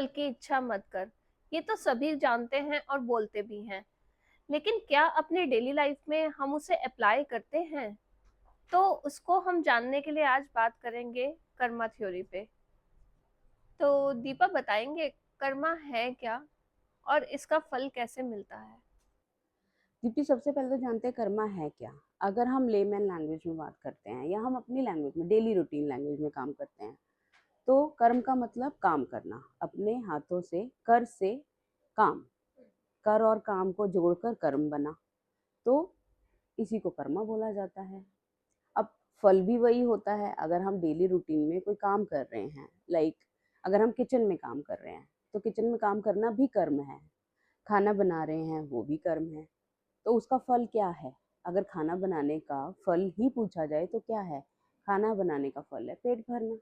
फल की इच्छा मत कर। ये तो सभी जानते हैं और बोलते भी हैं, लेकिन क्या अपने डेली लाइफ में हम उसे अप्लाई करते हैं? तो उसको हम जानने के लिए आज बात करेंगे कर्मा थ्योरी पे। तो दीपा बताएंगे कर्मा है क्या और इसका फल कैसे मिलता है? दीप्ति, सबसे पहले तो जानते हैं कर्मा है क्या। अगर हम लेमैन लैंग्वेज में बात करते हैं या हम अपनी लैंग्वेज में डेली रूटीन लैंग्वेज में काम करते हैं, तो कर्म का मतलब काम करना, अपने हाथों से, कर से काम, कर और काम को जोड़कर कर्म बना, तो इसी को कर्मा बोला जाता है। अब फल भी वही होता है। अगर हम डेली रूटीन में कोई काम कर रहे हैं, लाइक अगर हम किचन में काम कर रहे हैं, तो किचन में काम करना भी कर्म है। खाना बना रहे हैं, वो भी कर्म है। तो उसका फल क्या है? अगर खाना बनाने का फल ही पूछा जाए तो क्या है? खाना बनाने का फल है पेट भरना।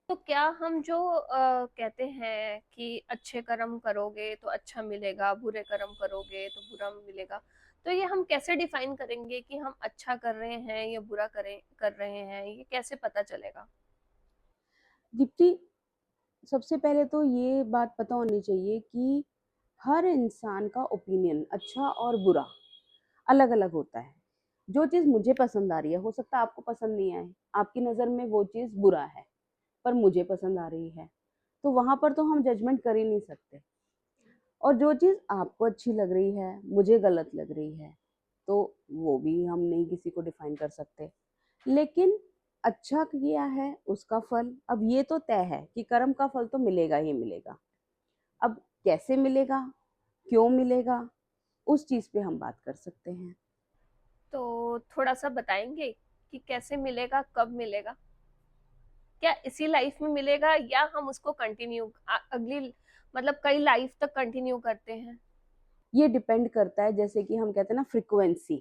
तो क्या हम जो कहते हैं कि अच्छे कर्म करोगे तो अच्छा मिलेगा, बुरे कर्म करोगे तो बुरा मिलेगा, तो ये हम कैसे डिफाइन करेंगे कि हम अच्छा कर रहे हैं या बुरा कर रहे हैं? ये कैसे पता चलेगा? दीप्ति, सबसे पहले तो ये बात पता होनी चाहिए कि हर इंसान का ओपिनियन अच्छा और बुरा अलग अलग होता है। जो चीज़ मुझे पसंद आ रही है, हो सकता है आपको पसंद नहीं आए, आपकी नज़र में वो चीज़ बुरा है, पर मुझे पसंद आ रही है, तो वहां पर तो हम जजमेंट कर ही नहीं सकते। और जो चीज़ आपको अच्छी लग रही है, मुझे गलत लग रही है, तो वो भी हम नहीं किसी को डिफाइन कर सकते। लेकिन अच्छा किया है उसका फल, अब ये तो तय है कि कर्म का फल तो मिलेगा ही मिलेगा। अब कैसे मिलेगा, क्यों मिलेगा, उस चीज पे हम बात कर सकते हैं। तो थोड़ा सा बताएंगे कि कैसे मिलेगा, कब मिलेगा? क्या इसी लाइफ में मिलेगा या हम उसको कंटिन्यू अगली मतलब कई लाइफ तक कंटिन्यू करते हैं? ये डिपेंड करता है, जैसे कि हम कहते हैं ना फ्रिक्वेंसी,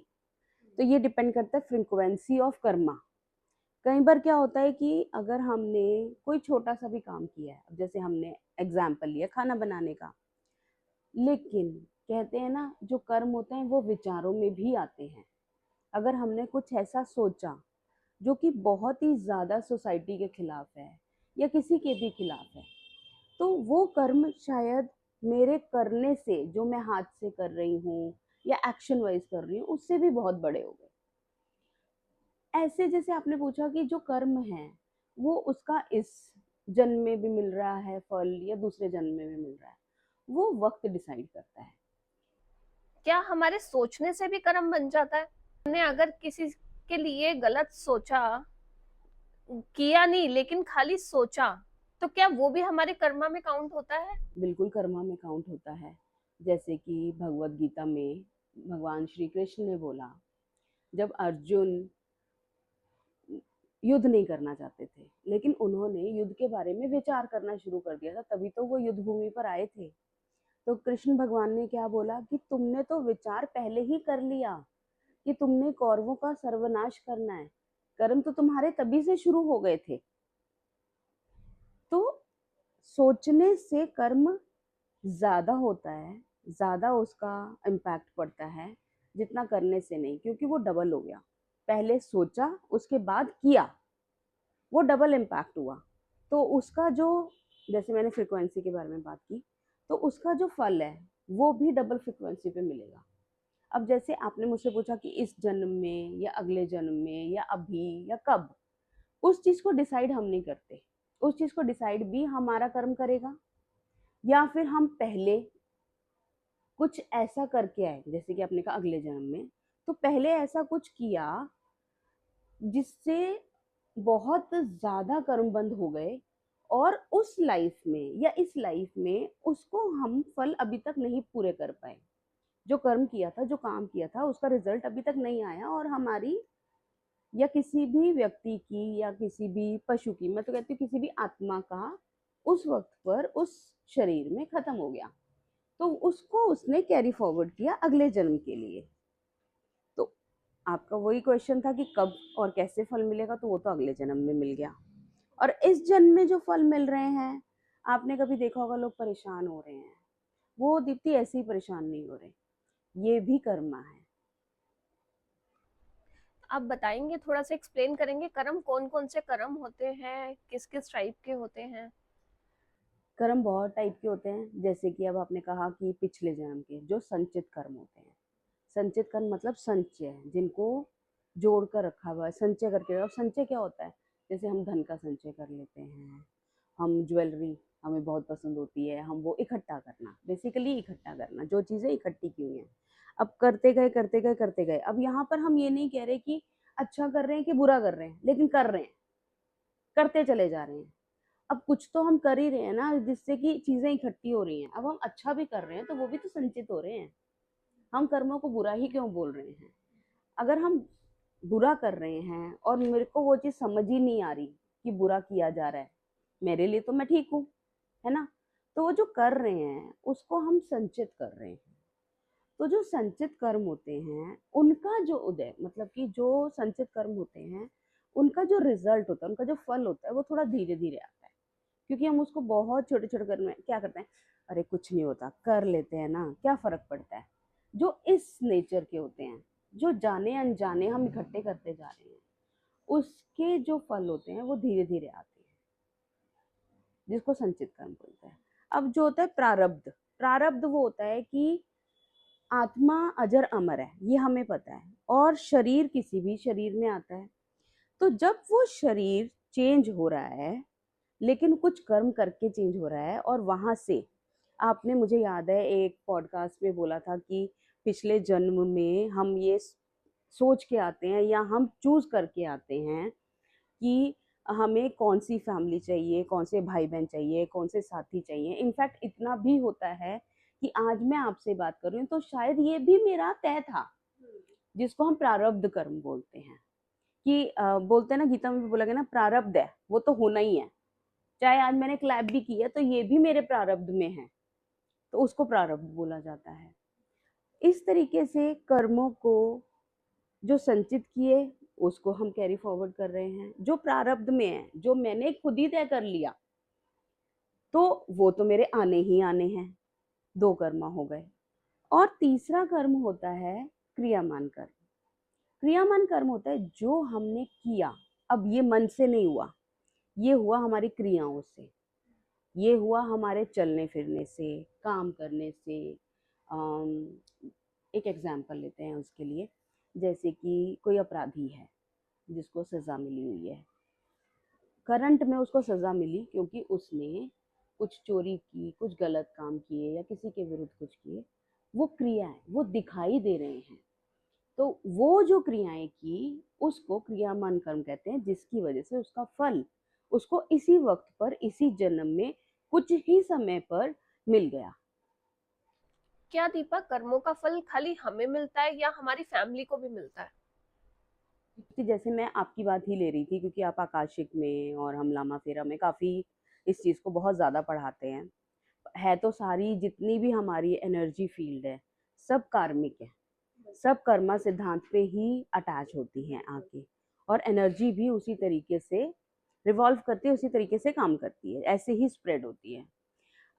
तो ये डिपेंड करता है फ्रिक्वेंसी ऑफ कर्मा। कई बार क्या होता है कि अगर हमने कोई छोटा सा भी काम किया है, अब जैसे हमने एग्जाम्पल लिया खाना बनाने का, लेकिन कहते हैं ना जो कर्म होते हैं वो विचारों में भी आते हैं। अगर हमने कुछ ऐसा सोचा जो कि बहुत ही ज्यादा सोसाइटी के खिलाफ है या किसी के भी खिलाफ है, तो वो कर्म शायद मेरे करने से, जो मैं हाथ से कर रही हूँ या एक्शन वाइज कर रही हूँ, उससे भी बहुत बड़े हो गए। ऐसे जैसे आपने पूछा कि जो कर्म है वो उसका इस जन्म में भी मिल रहा है फल या दूसरे जन्म में भी मिल रहा है, वो वक्त डिसाइड करता है। क्या हमारे सोचने से भी कर्म बन जाता है? हमने अगर किसी के लिए गलत सोचा, किया नहीं लेकिन खाली सोचा, तो क्या वो भी हमारे कर्मा में काउंट होता है? बिल्कुल कर्मा में काउंट होता है। जैसे कि भगवत गीता में भगवान श्री कृष्ण ने बोला, जब अर्जुन युद्ध नहीं करना चाहते थे, लेकिन उन्होंने युद्ध के बारे में विचार करना शुरू कर दिया था, तभी तो वो युद्ध भूमि पर आए थे। तो कृष्ण भगवान ने क्या बोला कि तुमने तो विचार पहले ही कर लिया कि तुमने कौरवों का सर्वनाश करना है, कर्म तो तुम्हारे तभी से शुरू हो गए थे। तो सोचने से कर्म ज्यादा होता है, ज्यादा उसका इम्पैक्ट पड़ता है, जितना करने से नहीं, क्योंकि वो डबल हो गया। पहले सोचा, उसके बाद किया, वो डबल इम्पैक्ट हुआ। तो उसका जो, जैसे मैंने फ्रिक्वेंसी के बारे में बात की, तो उसका जो फल है वो भी डबल फ्रिक्वेंसी पे मिलेगा। अब जैसे आपने मुझसे पूछा कि इस जन्म में या अगले जन्म में या अभी या कब, उस चीज को डिसाइड हम नहीं करते। उस चीज को डिसाइड भी हमारा कर्म करेगा, या फिर हम पहले कुछ ऐसा करके आए, जैसे कि आपने कहा अगले जन्म में, तो पहले ऐसा कुछ किया जिससे बहुत ज्यादा कर्म बंद हो गए, और उस लाइफ में या इस लाइफ में उसको हम फल अभी तक नहीं पूरे कर पाए। जो कर्म किया था, जो काम किया था, उसका रिजल्ट अभी तक नहीं आया, और हमारी या किसी भी व्यक्ति की या किसी भी पशु की, मैं तो कहती हूँ किसी भी आत्मा का, उस वक्त पर उस शरीर में खत्म हो गया, तो उसको उसने कैरी फॉरवर्ड किया अगले जन्म के लिए। तो आपका वही क्वेश्चन था कि कब और कैसे फल मिलेगा, तो वो तो अगले जन्म में मिल गया। और इस जन्म में जो फल मिल रहे हैं, आपने कभी देखा होगा लोग परेशान हो रहे हैं, वो दीप्ति ऐसे ही परेशान नहीं हो रहे, ये भी कर्मा है। आप बताएंगे, थोड़ा सा एक्सप्लेन करेंगे कर्म कौन कौन से कर्म होते हैं, किस किस टाइप के होते हैं? कर्म बहुत टाइप के होते हैं, जैसे कि अब आपने कहा कि पिछले जन्म के जो संचित कर्म होते हैं। संचित कर्म मतलब संचय, जिनको जोड़ कर रखा हुआ है, संचय करके। अब संचय क्या होता है? जैसे हम धन का संचय कर लेते हैं, हम ज्वेलरी हमें बहुत पसंद होती है, हम वो इकट्ठा करना, बेसिकली इकट्ठा करना, जो चीज़ें इकट्ठी की हुई हैं। अब करते गए करते गए करते गए, अब यहाँ पर हम ये नहीं कह रहे कि अच्छा कर रहे हैं कि बुरा कर रहे हैं, लेकिन कर रहे हैं, करते चले जा रहे हैं। अब कुछ तो हम कर ही रहे हैं ना, जिससे कि चीजें इकट्ठी हो रही हैं। अब हम अच्छा भी कर रहे हैं तो वो भी तो संचित हो रहे हैं। हम कर्मों को बुरा ही क्यों बोल रहे हैं? अगर हम बुरा कर रहे हैं और मेरे को वो चीज समझ ही नहीं आ रही कि बुरा किया जा रहा है, मेरे लिए तो मैं ठीक हूँ, है ना? तो वो जो कर रहे हैं उसको हम संचित कर रहे हैं। तो जो संचित कर्म होते हैं उनका जो उदय, मतलब कि जो संचित कर्म होते हैं उनका जो रिजल्ट होता है, उनका जो फल होता है, वो थोड़ा धीरे धीरे आता है। क्योंकि हम उसको बहुत छोटे छोटे कर्म में क्या करते हैं, अरे कुछ नहीं होता, कर लेते हैं ना, क्या फर्क पड़ता है। जो इस नेचर के होते हैं, जो जाने अनजाने हम इकट्ठे करते जा रहे हैं, उसके जो फल होते हैं वो धीरे धीरे आते हैं, जिसको संचित कर्म बोलते हैं। अब जो होता है प्रारब्ध, प्रारब्ध वो होता है कि आत्मा अजर अमर है, ये हमें पता है, और शरीर किसी भी शरीर में आता है। तो जब वो शरीर चेंज हो रहा है, लेकिन कुछ कर्म करके चेंज हो रहा है, और वहां से आपने, मुझे याद है एक पॉडकास्ट में बोला था कि पिछले जन्म में हम ये सोच के आते हैं या हम चूज करके आते हैं कि हमें कौन सी फैमिली चाहिए, कौन से भाई बहन चाहिए, कौन से साथी चाहिए। इनफैक्ट इतना भी होता है कि आज मैं आपसे बात कर रही हूँ तो शायद ये भी मेरा तय था, जिसको हम प्रारब्ध कर्म बोलते हैं। कि बोलते हैं ना, गीता में भी बोला गया ना, प्रारब्ध है वो तो होना ही है। चाहे आज मैंने क्लैप भी की है तो ये भी मेरे प्रारब्ध में है, तो उसको प्रारब्ध बोला जाता है। इस तरीके से कर्मों को जो संचित किए उसको हम कैरी फॉरवर्ड कर रहे हैं, जो प्रारब्ध में है, जो मैंने खुद ही तय कर लिया, तो वो तो मेरे आने ही आने हैं। दो कर्म हो गए। और तीसरा कर्म होता है क्रियामान कर्म। क्रियामान कर्म होता है जो हमने किया, अब ये मन से नहीं हुआ, ये हुआ हमारी क्रियाओं से, ये हुआ हमारे चलने फिरने से, काम करने से। एक एग्जाम्पल लेते हैं उसके लिए, जैसे कि कोई अपराधी है जिसको सजा मिली हुई है, करंट में उसको सजा मिली क्योंकि उसने कुछ चोरी की, कुछ गलत काम किए या किसी के विरुद्ध कुछ किए। वो क्रियाएं वो दिखाई दे रहे हैं, तो वो जो क्रियाएं की उसको क्रियामान कर्म कहते हैं, जिसकी वजह से उसका फल उसको इसी वक्त पर, इसी जन्म में, कुछ ही समय पर मिल गया। क्या दीपक, कर्मों का फल खाली हमें मिलता है या हमारी फैमिली को भी मिलता है? कि जैसे मैं आपकी बात ही ले रही थी, क्योंकि आप आकाशिक में और हम लामा फेरा में काफी इस चीज को बहुत ज्यादा पढ़ाते हैं। है तो सारी जितनी भी हमारी एनर्जी फील्ड है, सब कार्मिक है, सब कर्मा सिद्धांत पे ही अटैच होती हैं आके, और एनर्जी भी उसी तरीके से रिवॉल्व करती है, उसी तरीके से काम करती है, ऐसे ही स्प्रेड होती है।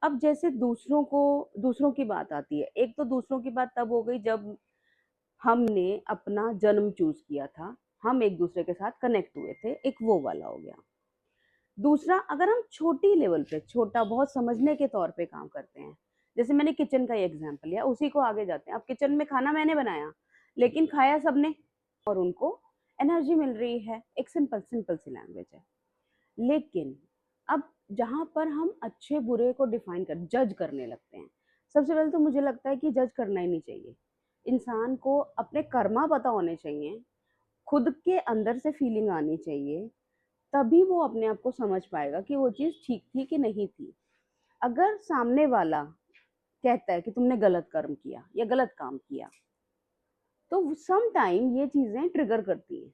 अब जैसे दूसरों की बात आती है, एक तो दूसरों की बात तब हो गई जब हमने अपना जन्म चूज किया था, हम एक दूसरे के साथ कनेक्ट हुए थे, एक वो वाला हो गया। दूसरा, अगर हम छोटी लेवल पे, छोटा बहुत समझने के तौर पे काम करते हैं, जैसे मैंने किचन का ही एग्जांपल लिया, उसी को आगे जाते हैं। अब किचन में खाना मैंने बनाया, लेकिन खाया सबने, और उनको एनर्जी मिल रही है, एक सिंपल सिंपल सी लैंग्वेज है। लेकिन अब जहाँ पर हम अच्छे बुरे को डिफाइन कर, जज करने लगते हैं, सबसे पहले तो मुझे लगता है कि जज करना ही नहीं चाहिए। इंसान को अपने कर्मा पता होने चाहिए, खुद के अंदर से फीलिंग आनी चाहिए, तभी वो अपने आप को समझ पाएगा कि वो चीज़ ठीक थी कि नहीं थी। अगर सामने वाला कहता है कि तुमने गलत कर्म किया या गलत काम किया, तो सम टाइम ये चीज़ें ट्रिगर करती हैं,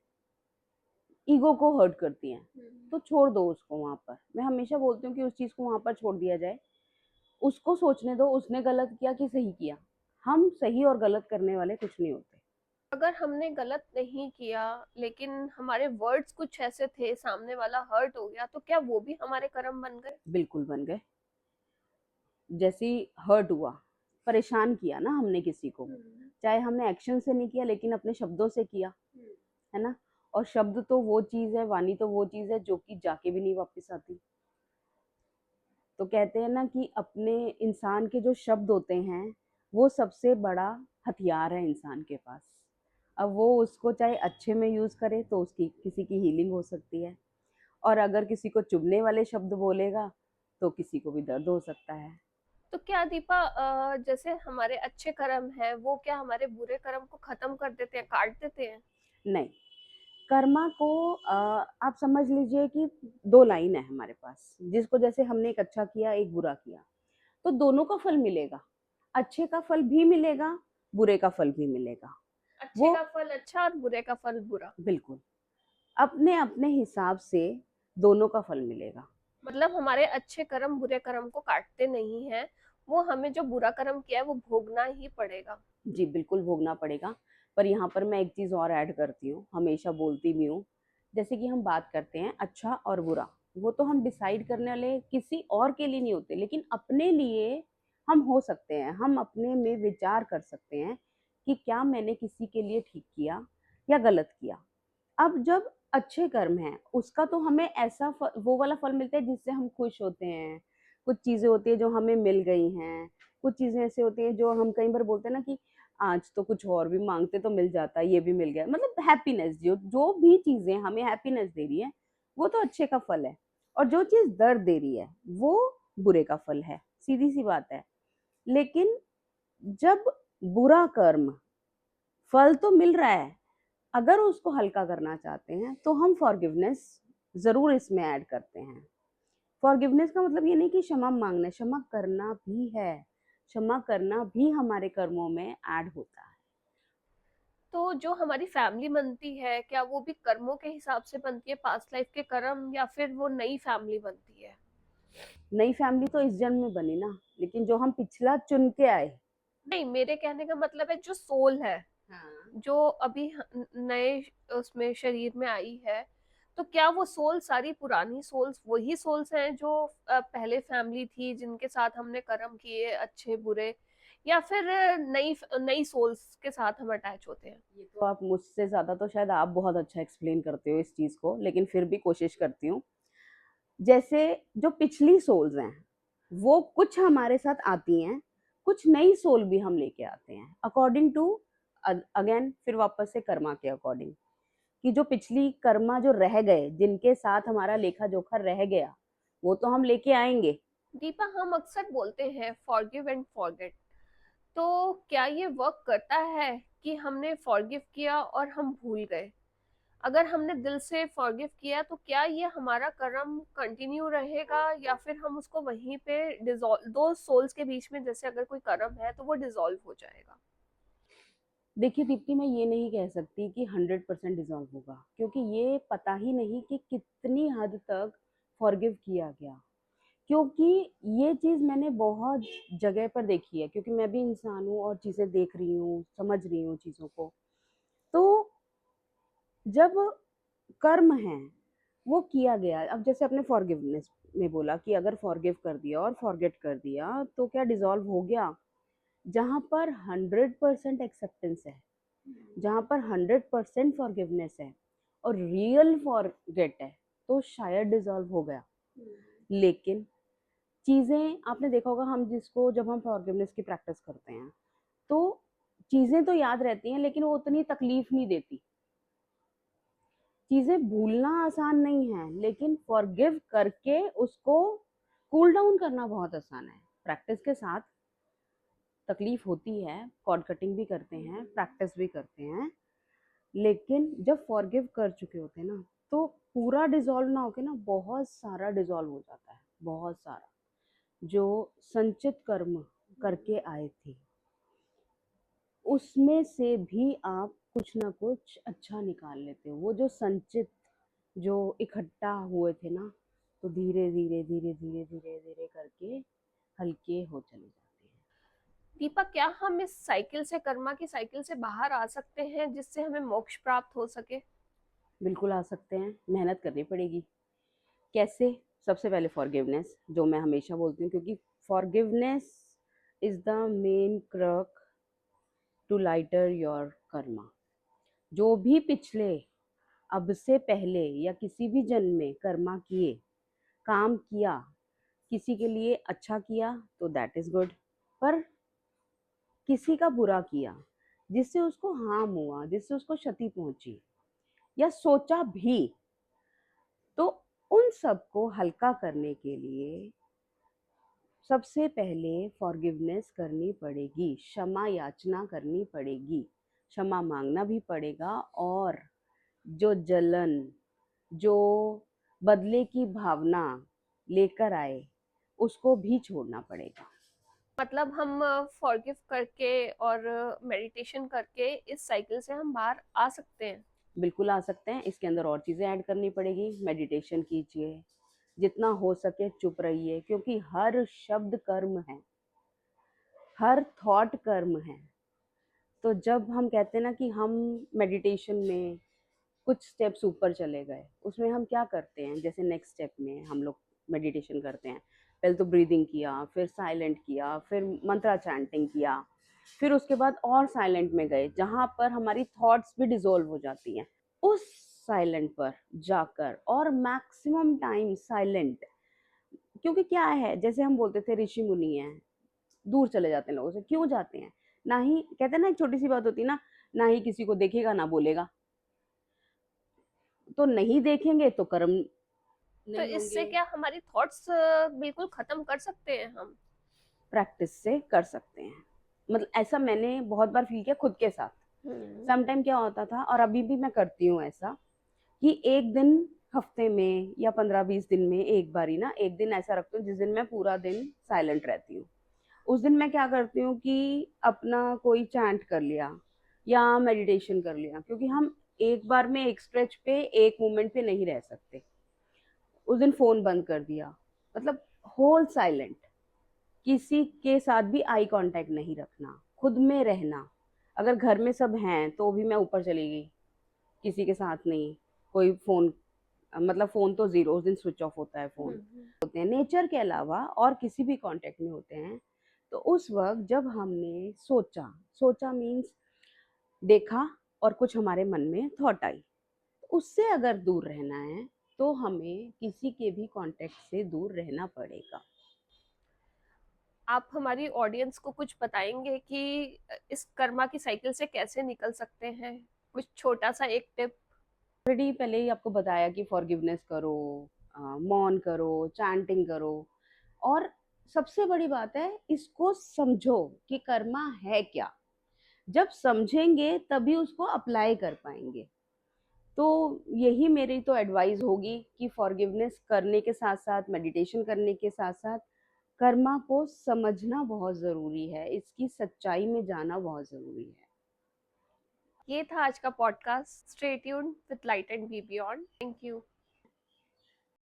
ईगो को हर्ट करती हैं। तो छोड़ दो उसको वहाँ पर। मैं हमेशा बोलती हूँ कि उस चीज़ को वहाँ पर छोड़ दिया जाए, उसको सोचने दो उसने गलत किया कि सही किया। हम सही और गलत करने वाले कुछ नहीं होते। अगर हमने गलत नहीं किया लेकिन हमारे वर्ड्स कुछ ऐसे थे, सामने वाला हर्ट हो गया, तो क्या वो भी हमारे कर्म बन गए? बिल्कुल बन गए। जैसे हर्ट हुआ, परेशान किया ना हमने किसी को, चाहे हमने एक्शन से नहीं किया लेकिन अपने शब्दों से किया, है ना? और शब्द तो वो चीज़ है, वाणी तो वो चीज़ है जो कि जाके भी नहीं वापस आती। तो कहते हैं ना कि अपने इंसान के जो शब्द होते हैं वो सबसे बड़ा हथियार है इंसान के पास। अब वो उसको चाहे अच्छे में यूज करे तो उसकी किसी की हीलिंग हो सकती है, और अगर किसी को चुभने वाले शब्द बोलेगा तो किसी को भी दर्द हो सकता है। तो क्या दीपा, जैसे हमारे अच्छे कर्म है वो क्या हमारे बुरे कर्म को खत्म कर देते हैं, काट देते हैं? नहीं, कर्मा को आप समझ लीजिए कि दो लाइन है हमारे पास, जिसको जैसे हमने एक अच्छा किया एक बुरा किया, तो दोनों का फल मिलेगा। अच्छे का फल भी मिलेगा, बुरे का फल भी मिलेगा। अच्छे वो का फल अच्छा और बुरे का फल बुरा। बिल्कुल अपने अपने हिसाब से दोनों का फल मिलेगा। मतलब हमारे अच्छे कर्म बुरे कर्म को काटते नहीं है, वो हमें जो बुरा कर्म किया है वो भोगना ही पड़ेगा। जी बिल्कुल भोगना पड़ेगा। पर यहाँ पर मैं एक चीज़ और ऐड करती हूँ, हमेशा बोलती भी हूँ। जैसे कि हम बात करते हैं अच्छा और बुरा, वो तो हम डिसाइड करने वाले किसी और के लिए नहीं होते, लेकिन अपने लिए हम हो सकते हैं। हम अपने में विचार कर सकते हैं कि क्या मैंने किसी के लिए ठीक किया या गलत किया। अब जब अच्छे कर्म हैं उसका तो हमें ऐसा वो वाला फल मिलता है जिससे हम खुश होते हैं। कुछ चीज़ें होती है जो हमें मिल गई हैं, कुछ चीज़ें ऐसे होती हैं जो हम कई बार बोलते हैं ना कि आज तो कुछ और भी मांगते तो मिल जाता, ये भी मिल गया। मतलब हैप्पीनेस, जो जो भी चीज़ें हमें हैप्पीनेस दे रही है वो तो अच्छे का फल है, और जो चीज़ दर्द दे रही है वो बुरे का फल है। सीधी सी बात है। लेकिन जब बुरा कर्म फल तो मिल रहा है, अगर उसको हल्का करना चाहते हैं तो हम फॉरगिवनेस ज़रूर इसमें ऐड करते हैं। फॉरगिवनेस का मतलब ये नहीं कि क्षमा मांगना है, क्षमा करना भी है। क्षमा करना भी हमारे कर्मों में ऐड होता है। तो जो हमारी फैमिली बनती है क्या वो भी कर्मों के हिसाब से बनती है, पास्ट लाइफ के कर्म, या फिर वो नई फैमिली बनती है? नई फैमिली तो इस जन्म में बनी ना, लेकिन जो हम पिछला चुन के आए। नहीं, मेरे कहने का मतलब है जो सोल है, हाँ। जो अभी नए उसमें शरीर में आई है, तो क्या वो सोल सारी पुरानी सोल्स वही सोल्स हैं जो पहले फैमिली थी जिनके साथ हमने कर्म किए अच्छे बुरे, या फिर नई नई सोल्स के साथ हम अटैच होते हैं? ये तो आप मुझसे ज़्यादा तो शायद आप बहुत अच्छा एक्सप्लेन करते हो इस चीज़ को, लेकिन फिर भी कोशिश करती हूँ। जैसे जो पिछली सोल्स हैं वो कुछ हमारे साथ आती हैं, कुछ नई सोल भी हम लेके आते हैं अकॉर्डिंग टू, अगेन फिर वापस से कर्मा के अकॉर्डिंग, कि जो पिछली कर्मा जो रह गए, जिनके साथ हमारा लेखा जोखा रह गया, वो तो हम लेके आएंगे। दीपा, हम अक्सर बोलते हैं फॉरगिव एंड फॉरगेट, तो क्या ये वर्क करता है कि हमने फॉरगिव किया और हम भूल गए? अगर हमने दिल से फॉरगिव किया तो क्या ये हमारा कर्म कंटिन्यू रहेगा, या फिर हम उसको वहीं पे डिसॉल्व, दो सोल्स के बीच में जैसे अगर कोई कर्म है तो वो डिसॉल्व हो जाएगा? देखिए दीप्ति, मैं ये नहीं कह सकती कि 100% डिजॉल्व होगा, क्योंकि ये पता ही नहीं कि कितनी हद तक फॉरगिव किया गया। क्योंकि ये चीज़ मैंने बहुत जगह पर देखी है, क्योंकि मैं भी इंसान हूँ और चीज़ें देख रही हूँ, समझ रही हूँ चीज़ों को। तो जब कर्म है वो किया गया, अब जैसे अपने फॉरगिवनेस में बोला कि अगर फॉरगिव कर दिया और फॉरगेट कर दिया तो क्या डिसॉल्व हो गया? जहाँ पर 100% एक्सेप्टेंस है, जहाँ पर 100% फॉरगिवनेस है और रियल फॉरगेट है, तो शायद डिसॉल्व हो गया। लेकिन चीज़ें आपने देखा होगा, हम जिसको जब हम फॉरगिवनेस की प्रैक्टिस करते हैं तो चीज़ें तो याद रहती हैं, लेकिन वो उतनी तकलीफ नहीं देती। चीज़ें भूलना आसान नहीं है, लेकिन फॉरगिव करके उसको कूल डाउन करना बहुत आसान है। प्रैक्टिस के साथ तकलीफ होती है, कॉर्ड कटिंग भी करते हैं, प्रैक्टिस भी करते हैं, लेकिन जब फॉरगिव कर चुके होते हैं ना, तो पूरा डिसॉल्व ना होके ना बहुत सारा डिसॉल्व हो जाता है, बहुत सारा। जो संचित कर्म करके आए थे उसमें से भी आप कुछ ना कुछ अच्छा निकाल लेते हो। वो जो संचित, जो इकट्ठा हुए थे ना, तो धीरे धीरे धीरे धीरे धीरे धीरे करके हल्के हो चले जाते हैं। दीपक, क्या हम इस साइकिल से, कर्मा की साइकिल से बाहर आ सकते हैं जिससे हमें मोक्ष प्राप्त हो सके? बिल्कुल आ सकते हैं, मेहनत करनी पड़ेगी। कैसे? सबसे पहले फॉरगिवनेस, जो मैं हमेशा बोलती हूँ, क्योंकि forgiveness is the main crux to lighter your karma. जो भी पिछले, अब से पहले या किसी भी जन्म में कर्मा किए, काम किया, किसी के लिए अच्छा किया तो दैट इज गुड, पर किसी का बुरा किया जिससे उसको हार्म हुआ, जिससे उसको क्षति पहुंची या सोचा भी, तो उन सबको हल्का करने के लिए सबसे पहले फॉरगिवनेस करनी पड़ेगी, क्षमा याचना करनी पड़ेगी, क्षमा मांगना भी पड़ेगा, और जो जलन, जो बदले की भावना लेकर आए, उसको भी छोड़ना पड़ेगा। मतलब हम फॉरगिव करके और मेडिटेशन करके इस साइकिल से हम बाहर आ सकते हैं। बिल्कुल आ सकते हैं। इसके अंदर और चीज़ें ऐड करनी पड़ेगी। मेडिटेशन कीजिए, जितना हो सके चुप रहिए, क्योंकि हर शब्द कर्म है, हर थॉट कर्म है। तो जब हम कहते हैं ना कि हम मेडिटेशन में कुछ स्टेप्स ऊपर चले गए, उसमें हम क्या करते हैं, जैसे नेक्स्ट स्टेप में हम लोग मेडिटेशन करते हैं, पहले तो ब्रीदिंग किया, फिर साइलेंट किया, फिर मंत्रा चैंटिंग किया, फिर उसके बाद और साइलेंट में गए जहाँ पर हमारी थॉट्स भी डिसॉल्व हो जाती हैं। उस साइलेंट पर जाकर और मैक्सिमम टाइम साइलेंट, क्योंकि क्या है, जैसे हम बोलते थे ऋषि मुनि हैं, दूर चले जाते हैं लोगों से। क्यों जाते हैं? ना ही कहते हैं ना, एक छोटी सी बात होती है ना, ना ही किसी को देखेगा ना बोलेगा। तो नहीं देखेंगे तो कर्म तो नहीं इससे होंगे। क्या हमारी थॉट्स बिल्कुल खत्म कर सकते हैं हम? प्रैक्टिस से कर सकते हैं। मतलब ऐसा मैंने बहुत बार फील किया खुद के साथ। हम्म। सम टाइम क्या होता था, और अभी भी मैं करती हूँ ऐसा, कि एक दिन हफ्ते में या 15-20 दिन में एक बारी ना, एक दिन ऐसा रखती हूँ जिस दिन मैं पूरा दिन साइलेंट रहती हूँ। उस दिन मैं क्या करती हूँ कि अपना कोई चैंट कर लिया या मेडिटेशन कर लिया, क्योंकि हम एक बार में एक स्ट्रेच पे एक मोमेंट पे नहीं रह सकते। उस दिन फोन बंद कर दिया, मतलब होल साइलेंट, किसी के साथ भी आई कांटेक्ट नहीं रखना, खुद में रहना। अगर घर में सब हैं तो भी मैं ऊपर चली गई, किसी के साथ नहीं, कोई फोन, मतलब फोन तो जीरो, उस दिन स्विच ऑफ होता है फोन। हम्म। होते हैं नेचर के अलावा और किसी भी कांटेक्ट में होते हैं, तो उस वक्त जब हमने सोचा, सोचा मीन्स देखा, और कुछ हमारे मन में थॉट आई, उससे अगर दूर रहना है तो हमें किसी के भी कांटेक्ट से दूर रहना पड़ेगा। आप हमारी ऑडियंस को कुछ बताएंगे कि इस कर्मा की साइकिल से कैसे निकल सकते हैं? कुछ छोटा सा एक टिप। ऑलरेडी पहले ही आपको बताया कि फॉरगिवनेस करो, मौन करो, चैंटिंग करो, और सबसे बड़ी बात है, इसको समझो कि कर्मा है क्या। जब समझेंगे तभी उसको अप्लाई कर पाएंगे। तो यही मेरी तो एडवाइस होगी कि फॉरगिवनेस करने के साथ साथ, मेडिटेशन करने के साथ साथ, कर्मा को समझना बहुत ज़रूरी है, इसकी सच्चाई में जाना बहुत ज़रूरी है। ये था आज का podcast. Stay tuned with light and B beyond. Thank you.